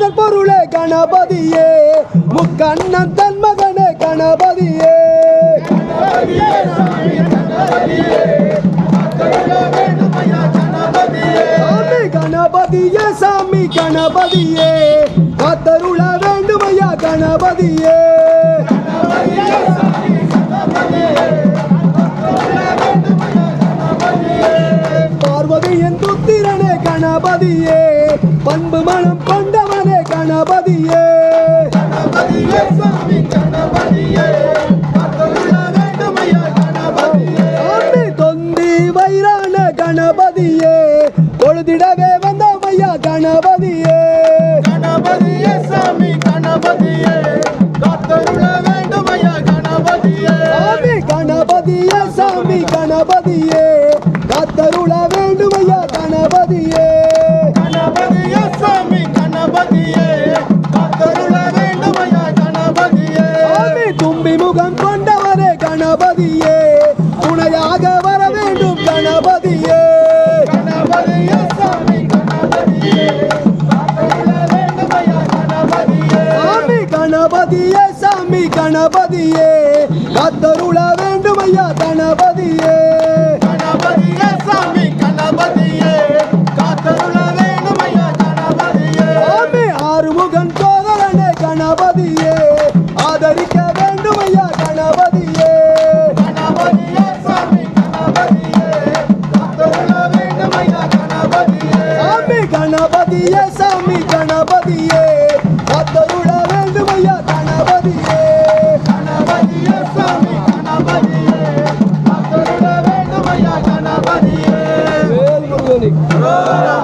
முதல் பொருளே கணபதியே முக்கண்ணன் தன் மகனே கணபதியே கணபதியே சாமி கணபதியே காத்தருள வேண்டுமையா கணபதியே பார்வதியின் புத்திரனே கணபதியே பண்பு மனம் கொண்டவனே கணபதியே தொந்தி வைரான கணபதியே பொழுதிடவே வந்தமையா கணபதியே கணபதியே சாமி கணபதியே காத்தருள வேண்டுமையா கணபதியே கணபதியே சாமி கணபதியே காத்தருள வேண்டுமையா கணபதியே கணபதியே சாமி கணபதியே காத்தருள வேண்டுமையா கணபதியே தும்பி முகம் கொண்டவரே கணபதியே துணையாக வர வேண்டும் கணபதியே கணபதியே சாமி கணபதியே காத்தருள வேண்டுமையா கணபதியே கணபதியே சாமி கணபதியே காத்தருள வேண்டுமையா கணபதியே கணபதியே சாமி கணபதியே